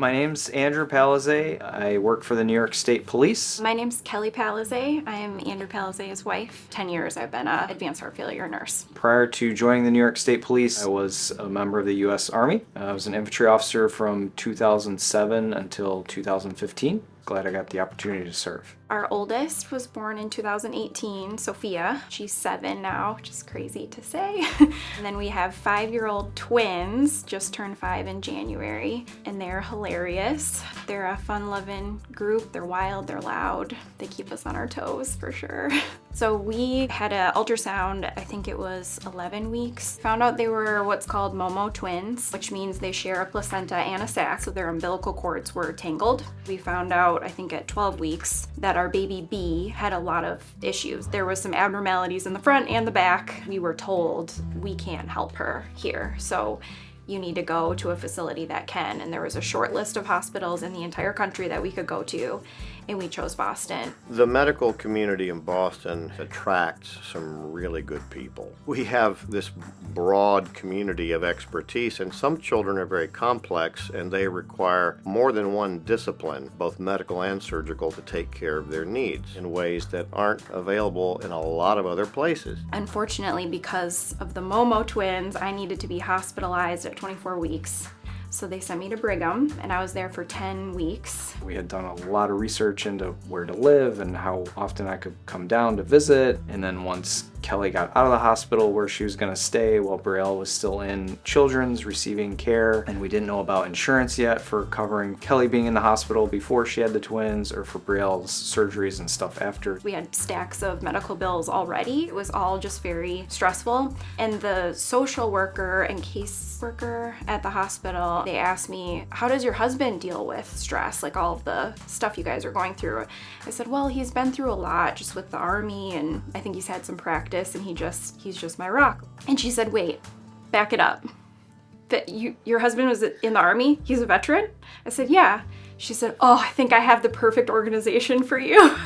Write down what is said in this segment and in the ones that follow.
My name's Andrew Palizay. I work for the New York State Police. My name's Kelly Palizay. I am Andrew Palizay's wife. 10 years I've been an advanced heart failure nurse. Prior to joining the New York State Police, I was a member of the U.S. Army. I was an infantry officer from 2007 until 2015. Glad I got the opportunity to serve. Our oldest was born in 2018, Sophia. She's 7 now, which is crazy to say. And then we have 5-year-old twins, just turned 5 in January, and they're hilarious. They're a fun-loving group. They're wild, they're loud. They keep us on our toes for sure. So we had an ultrasound, I think it was 11 weeks. Found out they were what's called Momo twins, which means they share a placenta and a sac, so their umbilical cords were tangled. We found out, I think at 12 weeks, that our baby B had a lot of issues. There was some abnormalities in the front and the back. We were told we can't help her here, so you need to go to a facility that can. And there was a short list of hospitals in the entire country that we could go to, and we chose Boston. The medical community in Boston attracts some really good people. We have this broad community of expertise, and some children are very complex and they require more than one discipline, both medical and surgical, to take care of their needs in ways that aren't available in a lot of other places. Unfortunately, because of the Momo twins, I needed to be hospitalized at 24 weeks. So they sent me to Brigham, and I was there for 10 weeks. We had done a lot of research into where to live and how often I could come down to visit. And then once Kelly got out of the hospital where she was going to stay while Brielle was still in Children's receiving care, and we didn't know about insurance yet for covering Kelly being in the hospital before she had the twins or for Brielle's surgeries and stuff after. We had stacks of medical bills already. It was all just very stressful. And the social worker and case worker at the hospital, they asked me, how does your husband deal with stress, like all of the stuff you guys are going through? I said, well, he's been through a lot just with the Army, and I think he's had some practice, and he's just my rock. And she said, wait, back it up. Your husband was in the Army? He's a veteran? I said, yeah. She said, oh, I think I have the perfect organization for you.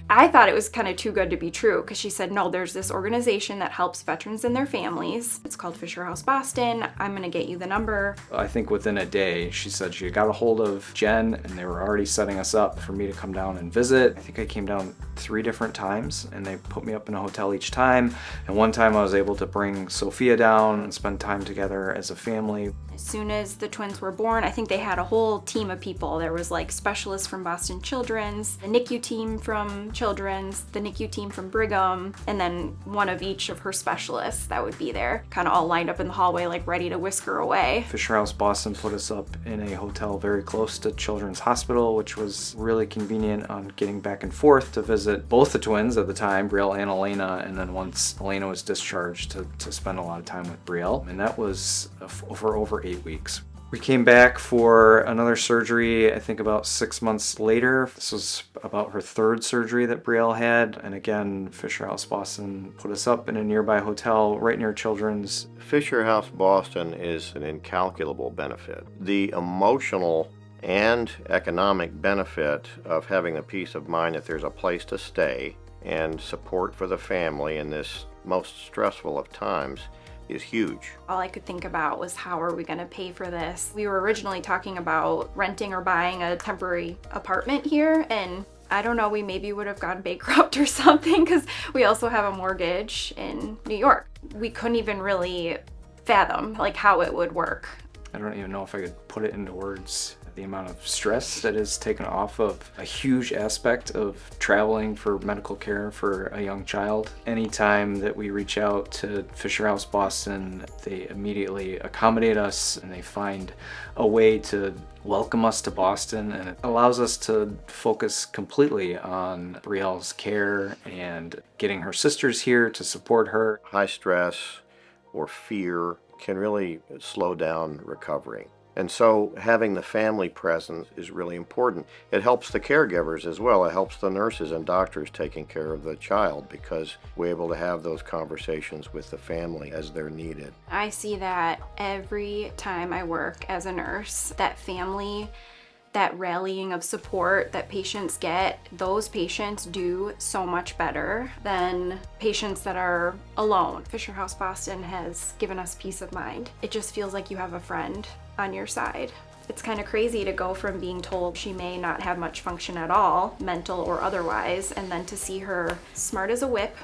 I thought it was kind of too good to be true, because she said, no, there's this organization that helps veterans and their families. It's called Fisher House Boston. I'm going to get you the number. I think within a day, she said she got a hold of Jen, and they were already setting us up for me to come down and visit. I think I came down 3 different times, and they put me up in a hotel each time. And one time I was able to bring Sophia down and spend time together as a family. As soon as the twins were born, I think they had a whole team of people. There was like specialists from Boston Children's, the NICU team from Children's, the NICU team from Brigham, and then one of each of her specialists that would be there, kind of all lined up in the hallway, like ready to whisk her away. Fisher House Boston put us up in a hotel very close to Children's Hospital, which was really convenient on getting back and forth to visit both the twins at the time, Brielle and Elena, and then once Elena was discharged to spend a lot of time with Brielle. And that was for over 8 weeks. We came back for another surgery, I think about 6 months later. This was about her 3rd surgery that Brielle had. And again, Fisher House Boston put us up in a nearby hotel right near Children's. Fisher House Boston is an incalculable benefit. The emotional and economic benefit of having the peace of mind that there's a place to stay and support for the family in this most stressful of times is huge. All I could think about was, how are we going to pay for this? We were originally talking about renting or buying a temporary apartment here, and I don't know, we maybe would have gone bankrupt or something, because we also have a mortgage in New York. We couldn't even really fathom like how it would work. I don't even know if I could put it into words. The amount of stress that is taken off of a huge aspect of traveling for medical care for a young child. Anytime that we reach out to Fisher House Boston, they immediately accommodate us, and they find a way to welcome us to Boston, and it allows us to focus completely on Brielle's care and getting her sisters here to support her. High stress or fear can really slow down recovery. And so having the family present is really important. It helps the caregivers as well. It helps the nurses and doctors taking care of the child, because we're able to have those conversations with the family as they're needed. I see that every time I work as a nurse, that family, that rallying of support that patients get, those patients do so much better than patients that are alone. Fisher House Boston has given us peace of mind. It just feels like you have a friend on your side. It's kind of crazy to go from being told she may not have much function at all, mental or otherwise, and then to see her smart as a whip.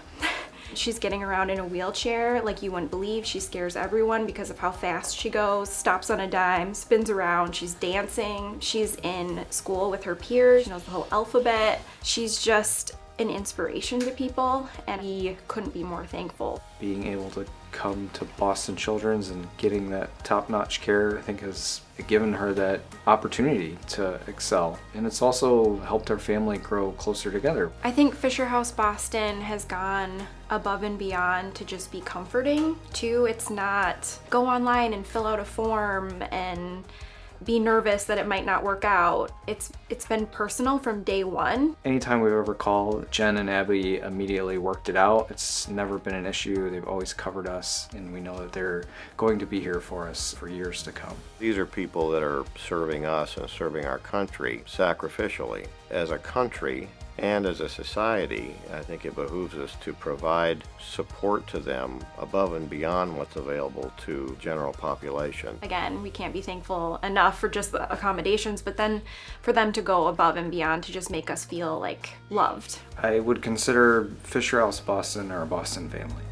She's getting around in a wheelchair like you wouldn't believe. She scares everyone because of how fast she goes, stops on a dime, spins around, she's dancing. She's in school with her peers, she knows the whole alphabet. She's just an inspiration to people, and we couldn't be more thankful. Being able to come to Boston Children's and getting that top-notch care, I think, has given her that opportunity to excel. And it's also helped our family grow closer together. I think Fisher House Boston has gone above and beyond to just be comforting too. It's not go online and fill out a form and be nervous that it might not work out. It's been personal from day one. Anytime we've ever called, Jen and Abby immediately worked it out. It's never been an issue. They've always covered us, and we know that they're going to be here for us for years to come. These are people that are serving us and serving our country sacrificially. As a country and as a society, I think it behooves us to provide support to them above and beyond what's available to general population. Again, we can't be thankful enough for just the accommodations, but then for them to go above and beyond to just make us feel like loved. I would consider Fisher House Boston our Boston family.